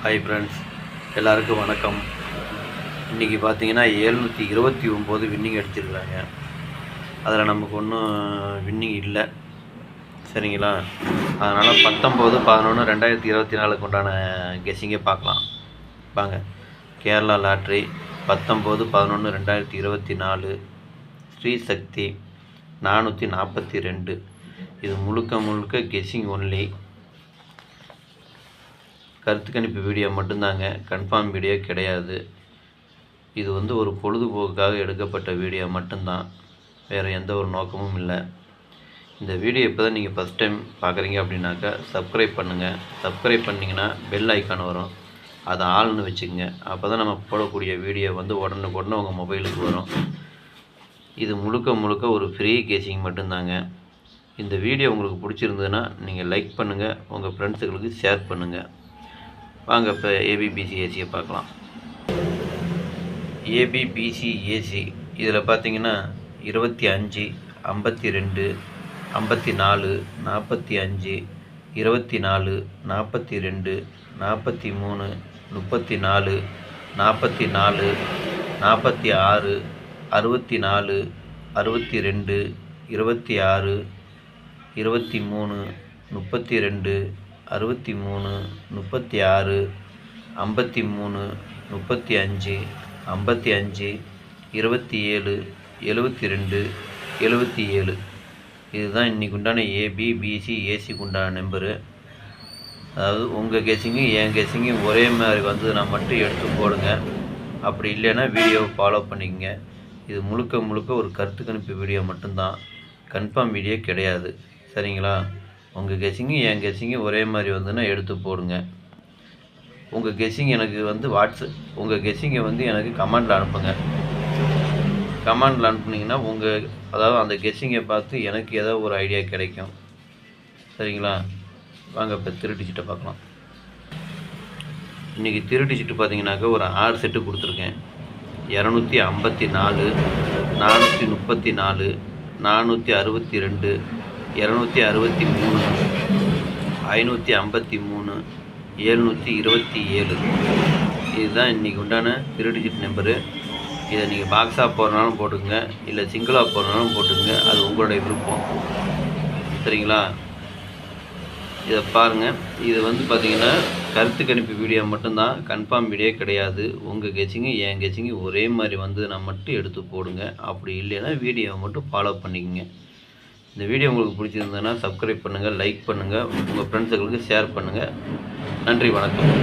Hi friends, எல்லாருக்கும் வணக்கம். இன்றைக்கி பார்த்தீங்கன்னா 729 வின்னிங் அடிச்சிருக்கிறாங்க. அதில் நமக்கு ஒன்றும் வின்னிங் இல்லை, சரிங்களா? அதனால் 19/11/2024 உண்டான கெஸ்ஸிங்கே பார்க்கலாம் வாங்க. கேரளா லாட்ரி 19/11/2024 ஸ்ரீ சக்தி 442. இது முழுக்க கெஸ்ஸிங் ஒன்லி, கருத்து கணிப்பு வீடியோ மட்டும்தாங்க, கன்ஃபார்ம் வீடியோ கிடையாது. இது ஒரு பொழுதுபோக்குக்காக எடுக்கப்பட்ட வீடியோ மட்டும்தான், வேறு எந்த ஒரு நோக்கமும் இல்லை. இந்த வீடியோ இப்போ தான் நீங்கள் ஃபஸ்ட் டைம் பார்க்குறீங்க அப்படின்னாக்கா சப்ஸ்கிரைப் பண்ணுங்கள். சப்ஸ்கிரைப் பண்ணிங்கன்னா பெல் ஐக்கான் வரும், அதை ஆள்னு வச்சுக்கோங்க. அப்போ தான் நம்ம போடக்கூடிய வீடியோ உடனுக்குடனே உங்கள் மொபைலுக்கு வரும். இது முழுக்க ஒரு ஃப்ரீ கேசிங் மட்டும்தாங்க. இந்த வீடியோ உங்களுக்கு பிடிச்சிருந்ததுன்னா நீங்கள் லைக் பண்ணுங்கள், உங்கள் ஃப்ரெண்ட்ஸுகளுக்கு ஷேர் பண்ணுங்கள். வாங்க இப்போ ஏபிபிசிஏசியை பார்க்கலாம். ஏபிபிசிஏசி இதில் பார்த்தீங்கன்னா 25, 52, 54, 45, 24, 42, 43, 34, 44, 46, 64, 62, 26, 23, 32, 63, 36, 53, 35, 55, 27, 72, 77. இதுதான் இன்றைக்கு உண்டான ஏபிபிசிஏசிக்கு உண்டான நம்பரு. அதாவது உங்கள் கெஸ்ஸிங்கும் என் கெஸ்ஸிங்கும் ஒரே மாதிரி வந்ததுன்னா மட்டும் எடுத்து போடுங்க. அப்படி இல்லைன்னா வீடியோவை ஃபாலோ பண்ணிக்கங்க. இது முழுக்க ஒரு கருத்து கணிப்பு வீடியோ மட்டும்தான், கன்ஃபார்ம் வீடியோ கிடையாது, சரிங்களா? உங்கள் கெஸ்ஸிங்கும் என் கெஸ்ஸிங்கும் ஒரே மாதிரி வந்ததுன்னா எடுத்து போடுங்க. உங்கள் கெஸ்ஸிங் எனக்கு உங்கள் கெஸ்ஸிங்கை எனக்கு கமெண்டில் அனுப்புங்க. கமெண்டில் அனுப்புனீங்கன்னா அதாவது அந்த கெஸ்ஸிங்கை பார்த்து எனக்கு ஏதோ ஒரு ஐடியா கிடைக்கும், சரிங்களா? வாங்க இப்போ திருடிச்சிட்டை பார்க்கலாம். இன்றைக்கி திருடிச்சிட்டு பார்த்தீங்கன்னாக்கா ஒரு 6 செட்டு கொடுத்துருக்கேன். 254, 434, 462, 263, 553, 727. இதுதான் இன்றைக்கி உண்டான திருடிஜிட் நம்பரு. இதை நீங்கள் பாக்ஸாக போடுறனாலும் போட்டுங்க, இல்லை சிங்கிளாக போடுறனாலும் போட்டுங்க, அது உங்களுடைய விருப்பம், சரிங்களா? இதை பாருங்கள். இது பார்த்தீங்கன்னா கருத்து கணிப்பு வீடியோ மட்டும்தான், கன்ஃபார்ம் வீடியோ கிடையாது. உங்கள் கெஸ்ஸிங்கு என் கெஸ்ஸிங்கு ஒரே மாதிரி நான் மட்டும் எடுத்து போடுங்க. அப்படி இல்லைன்னா வீடியோவை மட்டும் ஃபாலோ பண்ணிக்கங்க. இந்த வீடியோ உங்களுக்கு பிடிச்சிருந்ததுன்னா சப்ஸ்கிரைப் பண்ணுங்கள், லைக் பண்ணுங்கள், உங்கள் ஃப்ரெண்ட்ஸுகளுக்கு ஷேர் பண்ணுங்கள். நன்றி, வணக்கம்.